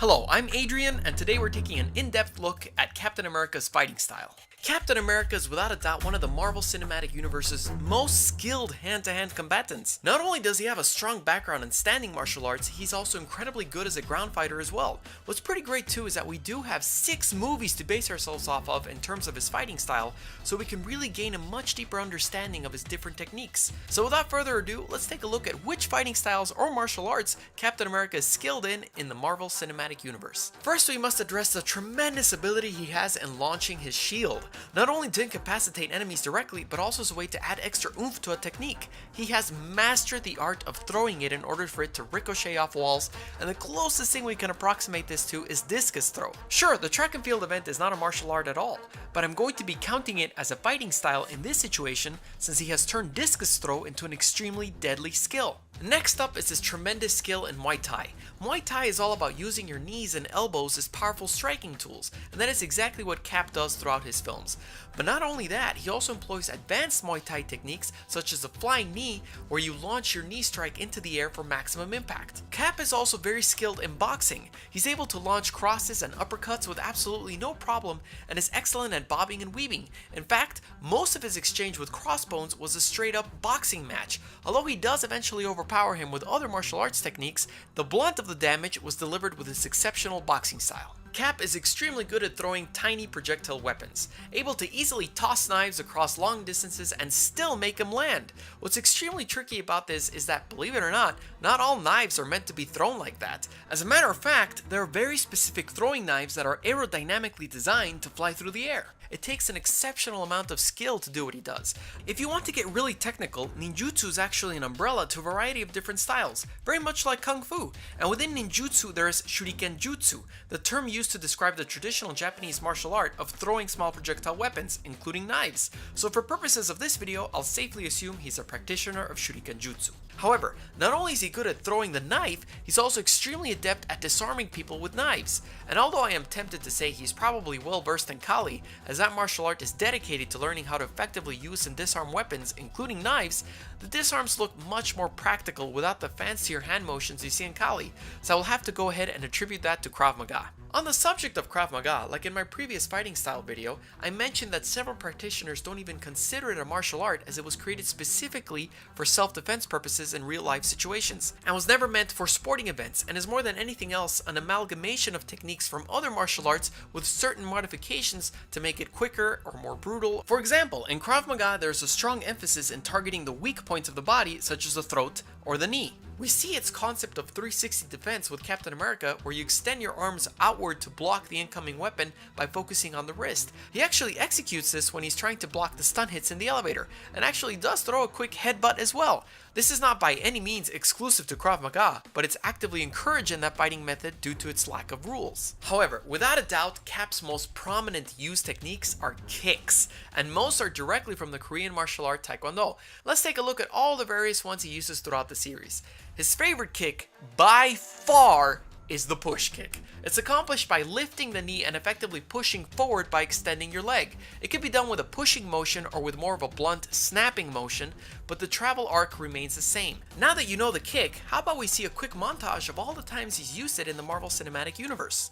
Hello, I'm Adrian, and today we're taking an in-depth look at Captain America's fighting style. Captain America is without a doubt one of the Marvel Cinematic Universe's most skilled hand-to-hand combatants. Not only does he have a strong background in standing martial arts, he's also incredibly good as a ground fighter as well. What's pretty great too is that we do have 6 movies to base ourselves off of in terms of his fighting style, so we can really gain a much deeper understanding of his different techniques. So without further ado, let's take a look at which fighting styles or martial arts Captain America is skilled in the Marvel Cinematic Universe. First, we must address the tremendous ability he has in launching his shield. Not only to incapacitate enemies directly, but also as a way to add extra oomph to a technique. He has mastered the art of throwing it in order for it to ricochet off walls, and the closest thing we can approximate this to is discus throw. Sure, the track and field event is not a martial art at all, but I'm going to be counting it as a fighting style in this situation since he has turned discus throw into an extremely deadly skill. Next up is his tremendous skill in Muay Thai. Muay Thai is all about using your knees and elbows as powerful striking tools, and that is exactly what Cap does throughout his films. But not only that, he also employs advanced Muay Thai techniques such as the flying knee, where you launch your knee strike into the air for maximum impact. Cap is also very skilled in boxing. He's able to launch crosses and uppercuts with absolutely no problem, and is excellent at bobbing and weaving. In fact, most of his exchange with Crossbones was a straight up boxing match. Although he does eventually overpower him with other martial arts techniques, the blunt of the damage was delivered with his exceptional boxing style. Cap is extremely good at throwing tiny projectile weapons, able to easily toss knives across long distances and still make them land. What's extremely tricky about this is that, believe it or not all knives are meant to be thrown like that. As a matter of fact, there are very specific throwing knives that are aerodynamically designed to fly through the air. It takes an exceptional amount of skill to do what he does. If you want to get really technical, ninjutsu is actually an umbrella to a variety of different styles, very much like kung fu. And within ninjutsu there is shuriken jutsu, the term used to describe the traditional Japanese martial art of throwing small projectile weapons, including knives. So for purposes of this video, I'll safely assume he's a practitioner of shuriken jutsu. However, not only is he good at throwing the knife, he's also extremely adept at disarming people with knives. And although I am tempted to say he's probably well versed in Kali, as that martial art is dedicated to learning how to effectively use and disarm weapons, including knives, the disarms look much more practical without the fancier hand motions you see in Kali, so I will have to go ahead and attribute that to Krav Maga. On the subject of Krav Maga, like in my previous fighting style video, I mentioned that several practitioners don't even consider it a martial art as it was created specifically for self-defense purposes in real-life situations, and was never meant for sporting events, and is more than anything else an amalgamation of techniques from other martial arts with certain modifications to make it quicker or more brutal. For example, in Krav Maga there's a strong emphasis in targeting the weak points of the body, such as the throat or the knee. We see its concept of 360 defense with Captain America, where you extend your arms outward to block the incoming weapon by focusing on the wrist. He actually executes this when he's trying to block the stun hits in the elevator, and actually does throw a quick headbutt as well. This is not by any means exclusive to Krav Maga, but it's actively encouraged in that fighting method due to its lack of rules. However, without a doubt, Cap's most prominent used techniques are kicks, and most are directly from the Korean martial art Taekwondo. Let's take a look at all the various ones he uses throughout the series. His favorite kick, by far, is the push kick. It's accomplished by lifting the knee and effectively pushing forward by extending your leg. It can be done with a pushing motion or with more of a blunt snapping motion, but the travel arc remains the same. Now that you know the kick, how about we see a quick montage of all the times he's used it in the Marvel Cinematic Universe.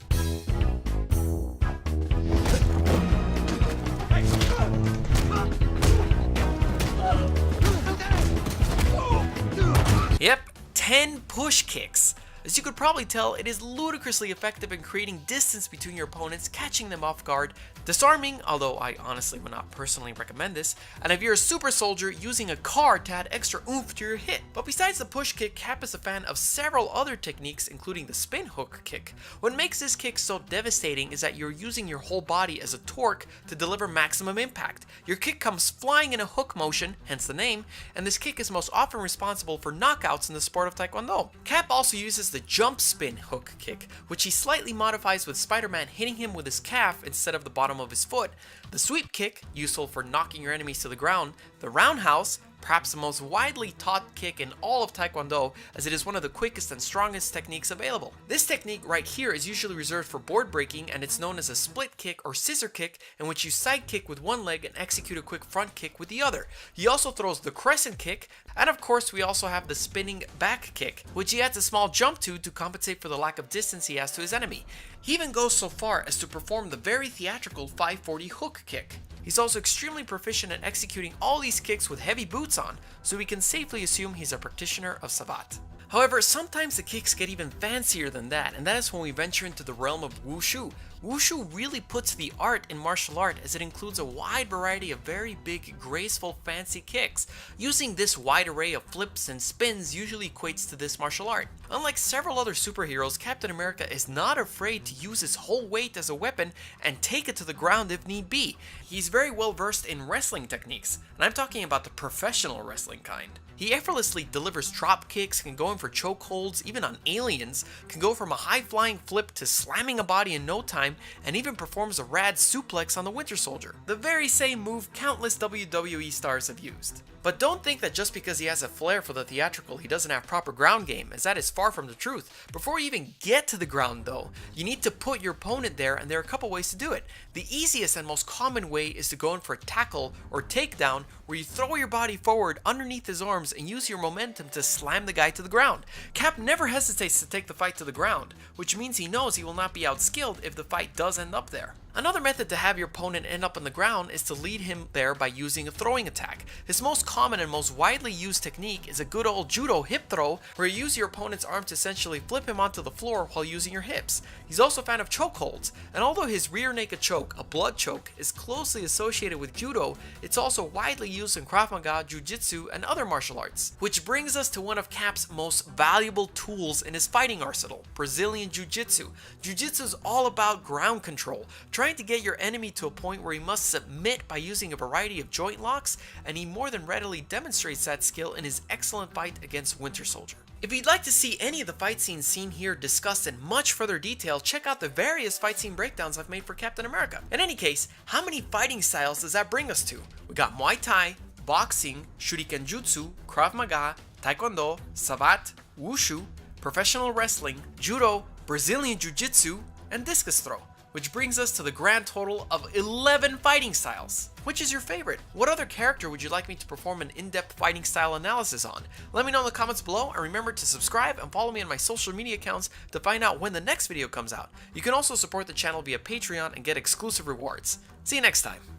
Yep, 10 push kicks. As you could probably tell, it is ludicrously effective in creating distance between your opponents, catching them off guard, disarming, although I honestly would not personally recommend this, and if you're a super soldier, using a card to add extra oomph to your hit. But besides the push kick, Cap is a fan of several other techniques, including the spin hook kick. What makes this kick so devastating is that you're using your whole body as a torque to deliver maximum impact. Your kick comes flying in a hook motion, hence the name, and this kick is most often responsible for knockouts in the sport of Taekwondo. Cap also uses the jump spin hook kick, which he slightly modifies with Spider-Man hitting him with his calf instead of the bottom of his foot, the sweep kick, useful for knocking your enemies to the ground, the roundhouse, perhaps the most widely taught kick in all of Taekwondo, as it is one of the quickest and strongest techniques available. This technique right here is usually reserved for board breaking, and it's known as a split kick or scissor kick, in which you side kick with one leg and execute a quick front kick with the other. He also throws the crescent kick, and of course we also have the spinning back kick, which he adds a small jump to compensate for the lack of distance he has to his enemy. He even goes so far as to perform the very theatrical 540 hook kick. He's also extremely proficient at executing all these kicks with heavy boots on, so we can safely assume he's a practitioner of Savate. However, sometimes the kicks get even fancier than that, and that is when we venture into the realm of Wushu. Wushu really puts the art in martial art, as it includes a wide variety of very big, graceful, fancy kicks. Using this wide array of flips and spins usually equates to this martial art. Unlike several other superheroes, Captain America is not afraid to use his whole weight as a weapon and take it to the ground if need be. He's very well versed in wrestling techniques, and I'm talking about the professional wrestling kind. He effortlessly delivers drop kicks, can go in for chokeholds, even on aliens, can go from a high-flying flip to slamming a body in no time, and even performs a rad suplex on the Winter Soldier. The very same move countless WWE stars have used. But don't think that just because he has a flair for the theatrical, he doesn't have proper ground game, as that is far from the truth. Before you even get to the ground though, you need to put your opponent there, and there are a couple ways to do it. The easiest and most common way is to go in for a tackle or takedown, where you throw your body forward underneath his arms and use your momentum to slam the guy to the ground. Cap never hesitates to take the fight to the ground, which means he knows he will not be outskilled if the fight does end up there. Another method to have your opponent end up on the ground is to lead him there by using a throwing attack. His most common and most widely used technique is a good old judo hip throw, where you use your opponent's arm to essentially flip him onto the floor while using your hips. He's also a fan of chokeholds, and although his rear naked choke, a blood choke, is closely associated with judo, it's also widely used in Krav Maga, Jiu-Jitsu, and other martial arts. Which brings us to one of Cap's most valuable tools in his fighting arsenal, Brazilian Jiu-Jitsu. Jiu-Jitsu is all about ground control, trying to get your enemy to a point where he must submit by using a variety of joint locks, and he more than readily demonstrates that skill in his excellent fight against Winter Soldier. If you'd like to see any of the fight scenes seen here discussed in much further detail, check out the various fight scene breakdowns I've made for Captain America. In any case, how many fighting styles does that bring us to? We got Muay Thai, Boxing, Shuriken Jutsu, Krav Maga, Taekwondo, Savate, Wushu, Professional Wrestling, Judo, Brazilian Jiu-Jitsu, and Discus Throw. Which brings us to the grand total of 11 fighting styles. Which is your favorite? What other character would you like me to perform an in-depth fighting style analysis on? Let me know in the comments below, and remember to subscribe and follow me on my social media accounts to find out when the next video comes out. You can also support the channel via Patreon and get exclusive rewards. See you next time.